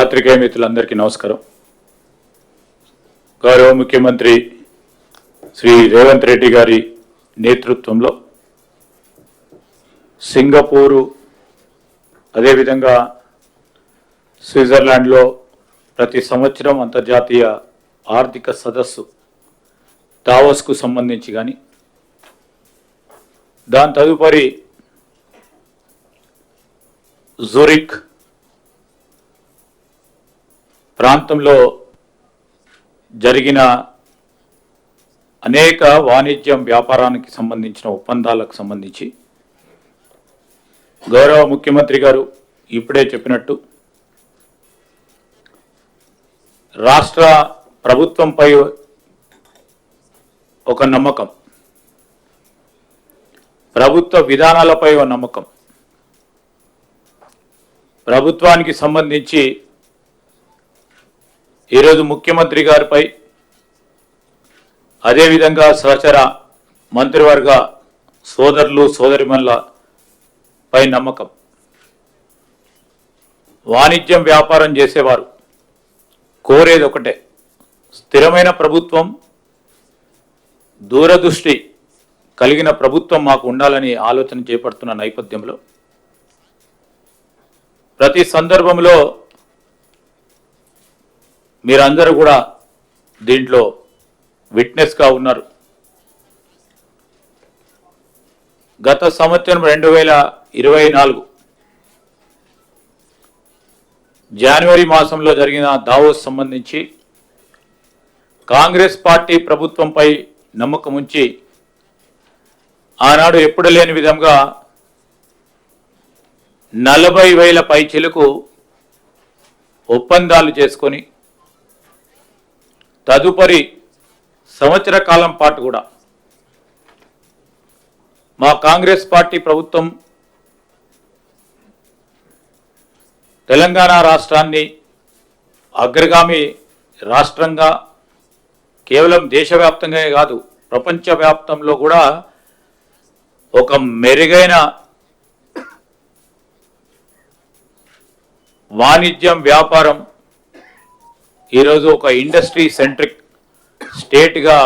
పాత్రికేయ మిత్రులందరికీ నమస్కారం. గౌరవ ముఖ్యమంత్రి శ్రీ రేవంత్ రెడ్డి గారి నేతృత్వంలో సింగపూరు అదేవిధంగా స్విట్జర్లాండ్లో ప్రతి సంవత్సరం అంతర్జాతీయ ఆర్థిక సదస్సు దావోస్కు సంబంధించి కానీ దాని తదుపరి జూరిక్ ప్రాంతంలో జరిగిన అనేక వాణిజ్యం వ్యాపారానికి సంబంధించిన ఒప్పందాలకు సంబంధించి గౌరవ ముఖ్యమంత్రి గారు ఇప్పుడే చెప్పినట్టు రాష్ట్ర ప్రభుత్వంపై ఒక నమ్మకం, ప్రభుత్వ విధానాలపై ఒక నమ్మకం, ప్రభుత్వానికి సంబంధించి ఈరోజు ముఖ్యమంత్రి గారిపై అదేవిధంగా సహచర మంత్రివర్గ సోదరులు సోదరిమణుల పై నమ్మకం. వాణిజ్యం వ్యాపారం చేసేవారు కోరేది ఒకటే, స్థిరమైన ప్రభుత్వం, దూరదృష్టి కలిగిన ప్రభుత్వం మాకు ఉండాలని ఆలోచన చేపడుతున్న నేపథ్యంలో ప్రతి సందర్భంలో మీరందరూ కూడా దీంట్లో విట్నెస్గా ఉన్నారు. గత సంవత్సరం 2024 జనవరి మాసంలో జరిగిన దావోస్ సంబంధించి కాంగ్రెస్ పార్టీ ప్రభుత్వంపై నమ్మకం ఉంచి ఆనాడు ఎప్పుడు లేని విధంగా 40,000 పైచిలకు ఒప్పందాలు చేసుకొని తదుపరి సంవత్సర కాలం పాటు కూడా మా కాంగ్రెస్ పార్టీ ప్రభుత్వం తెలంగాణ రాష్ట్రాన్ని అగ్రగామి రాష్ట్రంగా కేవలం దేశవ్యాప్తంగానే కాదు ప్రపంచవ్యాప్తంలో కూడా ఒక మెరుగైన వాణిజ్యం వ్యాపారం ఈరోజు ఒక ఇండస్ట్రీ సెంట్రిక్ స్టేట్గా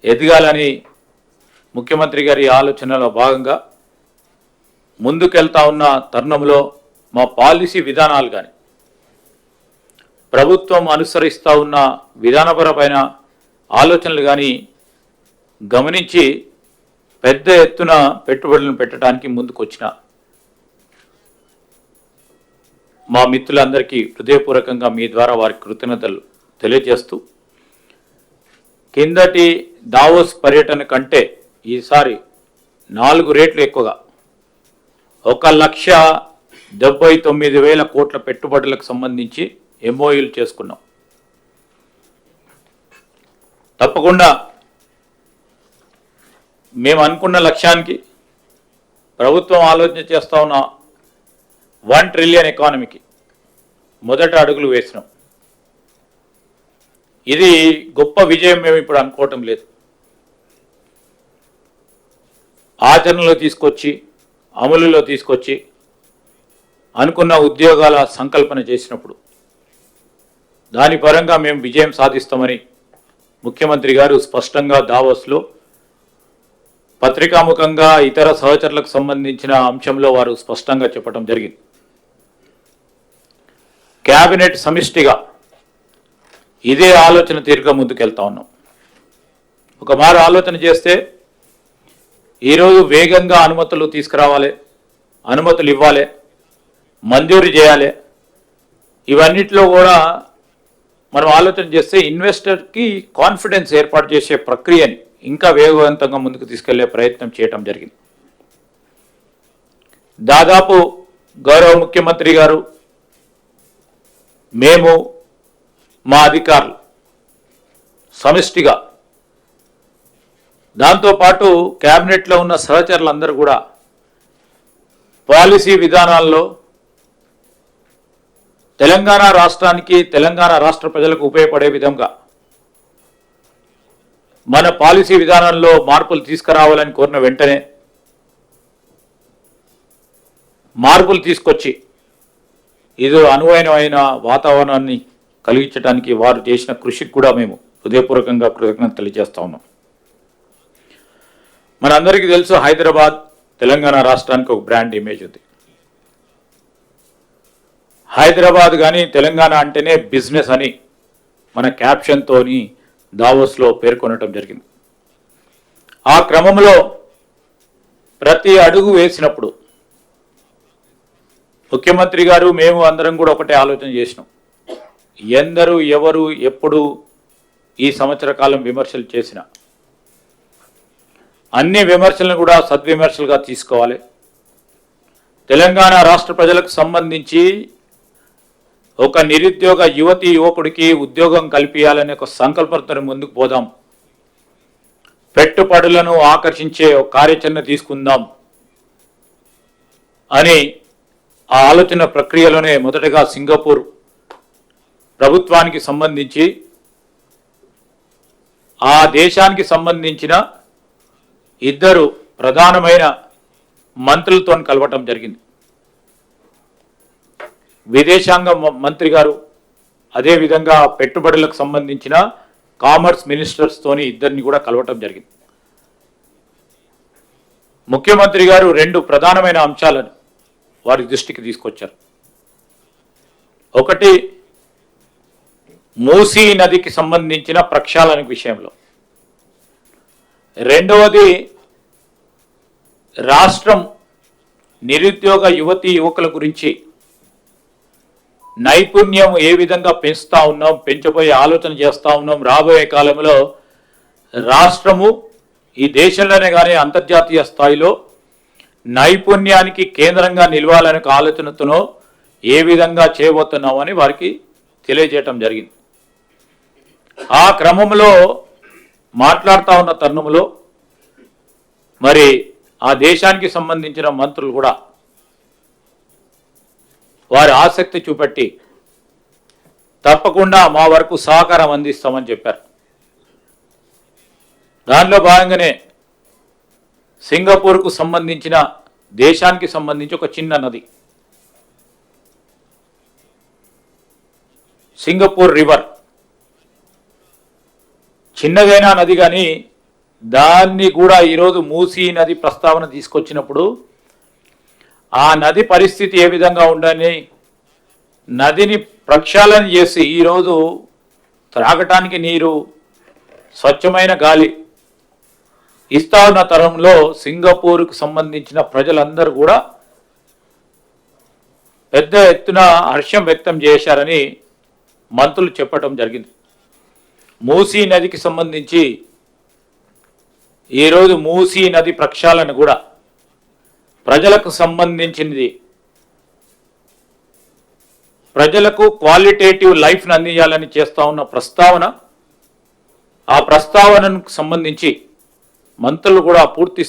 ఎదగాలని ముఖ్యమంత్రి గారి ఆలోచనలో భాగంగా ముందుకెళ్తా ఉన్న తరుణంలో మా పాలసీ విధానాలు కానీ ప్రభుత్వం అనుసరిస్తూ ఉన్న విధానపరమైన ఆలోచనలు కానీ గమనించి పెద్ద ఎత్తున పెట్టుబడులను పెట్టడానికి ముందుకొచ్చిన మా మిత్రులందరికీ హృదయపూర్వకంగా మీ ద్వారా వారి కృతజ్ఞతలు తెలియజేస్తూ కిందటి దావోస్ పర్యటన కంటే ఈసారి 4 రెట్లు ఎక్కువగా 1,79,000 కోట్ల పెట్టుబడులకు సంబంధించి ఎంఓయూలు చేసుకున్నాం. తప్పకుండా మేము అనుకున్న లక్ష్యానికి ప్రభుత్వం ఆలోచన చేస్తూ ఉన్న 1 ట్రిలియన్ ఎకానమీకి మొదట అడుగులు వేసినాం. ఇది గొప్ప విజయం మేము ఇప్పుడు అనుకోవటం లేదు. ఆచరణలో తీసుకొచ్చి అమలులో తీసుకొచ్చి అనుకున్న ఉద్యోగాల సంకల్పన చేసినప్పుడు దాని పరంగా మేము విజయం సాధిస్తామని ముఖ్యమంత్రి గారు స్పష్టంగా దావోస్లో పత్రికాముఖంగా ఇతర సహచరులకు సంబంధించిన అంశంలో వారు స్పష్టంగా చెప్పడం జరిగింది. క్యాబినెట్ సమిష్టిగా ఇదే ఆలోచన తీరుగా ముందుకెళ్తా ఉన్నాం. ఒక మారు ఆలోచన చేస్తే ఈరోజు వేగంగా అనుమతులు తీసుకురావాలి, అనుమతులు ఇవ్వాలి, మంజూరు చేయాలి. ఇవన్నిట్లో కూడా మనం ఆలోచన చేస్తే ఇన్వెస్టర్కి కాన్ఫిడెన్స్ ఏర్పాటు చేసే ప్రక్రియని ఇంకా వేగవంతంగా ముందుకు తీసుకెళ్లే ప్రయత్నం చేయటం జరిగింది. దాదాపు గౌరవ ముఖ్యమంత్రి గారు, మేము, మా అధికారులు సమిష్టిగా, దాంతోపాటు క్యాబినెట్లో ఉన్న సహచరులందరూ కూడా పాలసీ విధానాల్లో తెలంగాణ రాష్ట్రానికి, తెలంగాణ రాష్ట్ర ప్రజలకు ఉపయోగపడే విధంగా మన పాలసీ విధానంలో మార్పులు తీసుకురావాలని కోరిన వెంటనే మార్పులు తీసుకొచ్చి ఇది అనువైన వాతావరణాన్ని కలిగించడానికి వారు చేసిన కృషికి కూడా మేము హృదయపూర్వకంగా కృతజ్ఞత తెలియజేస్తా ఉన్నాం. మనందరికీ తెలుసు, హైదరాబాద్ తెలంగాణ రాష్ట్రానికి ఒక బ్రాండ్ ఇమేజ్ ఉంది. హైదరాబాద్ కానీ తెలంగాణ అంటేనే బిజినెస్ అని మన క్యాప్షన్తోని దావోస్లో పేర్కొనటం జరిగింది. ఆ క్రమంలో ప్రతి అడుగు వేసినప్పుడు ముఖ్యమంత్రి గారు మేము అందరం కూడా ఒకటే ఆలోచన చేసినాం. ఎందరూ ఎవరు ఎప్పుడు ఈ సంవత్సర కాలం విమర్శలు చేసినా అన్ని విమర్శలను కూడా సద్విమర్శలుగా తీసుకోవాలి. తెలంగాణ రాష్ట్ర ప్రజలకు సంబంధించి ఒక నిరుద్యోగ యువకుడికి ఉద్యోగం కల్పించాలనే ఒక సంకల్పంతో ముందుకు పోదాం. పెట్టుబడులను ఆకర్షించే ఒక కార్యాచరణ తీసుకుందాం అని ఆ ఆలోచన ప్రక్రియలోనే మొదటగా సింగపూర్ ప్రభుత్వానికి సంబంధించి ఆ దేశానికి సంబంధించిన ఇద్దరు ప్రధానమైన మంత్రులతో కలవటం జరిగింది. విదేశాంగ మంత్రి గారు, అదేవిధంగా పెట్టుబడులకు సంబంధించిన కామర్స్ మినిస్టర్స్తోని ఇద్దరిని కూడా కలవటం జరిగింది. ముఖ్యమంత్రి గారు రెండు ప్రధానమైన అంశాలను వారి దృష్టికి తీసుకొచ్చారు. ఒకటి, మూసీ నదికి సంబంధించిన ప్రక్షాళన విషయంలో. రెండవది, రాష్ట్రం నిరుద్యోగ యువకుల గురించి నైపుణ్యం ఏ విధంగా పెంచుతా ఉన్నాం, పెంచబోయే ఆలోచన చేస్తూ ఉన్నాం. రాబోయే కాలంలో రాష్ట్రము ఈ దేశంలోనే కానీ అంతర్జాతీయ స్థాయిలో నైపుణ్యానికి కేంద్రంగా నిలవాలనే ఆలోచనతోనో ఏ విధంగా చేయబోతున్నామని వారికి తెలియజేయటం జరిగింది. ఆ క్రమంలో మాట్లాడుతూ ఉన్న తరుణంలో మరి ఆ దేశానికి సంబంధించిన మంత్రులు కూడా వారి ఆసక్తి చూపెట్టి తప్పకుండా మా వరకు సహకారం అందిస్తామని చెప్పారు. దానిలో భాగంగానే సింగపూర్కు సంబంధించిన దేశానికి సంబంధించి ఒక చిన్న నది, సింగపూర్ రివర్, చిన్నదైనా నది కానీ దాన్ని కూడా ఈరోజు మూసీ నది ప్రస్తావన తీసుకొచ్చినప్పుడు ఆ నది పరిస్థితి ఏ విధంగా ఉండాలని నదిని ప్రక్షాళన చేసి ఈరోజు త్రాగటానికి నీరు, స్వచ్ఛమైన గాలి ఇస్తా ఉన్న తరంలో సింగపూర్కు సంబంధించిన ప్రజలందరూ కూడా పెద్ద ఎత్తున హర్షం వ్యక్తం చేశారని మంత్రులు చెప్పడం జరిగింది. మూసీ నదికి సంబంధించి ఈరోజు మూసీ నది ప్రక్షాళన కూడా ప్రజలకు సంబంధించినది. ప్రజలకు క్వాలిటేటివ్ లైఫ్ను అందించాలని చేస్తూ ఉన్న ప్రస్తావన, ఆ ప్రస్తావనకు సంబంధించి మంత్రులు కూడా పూర్తి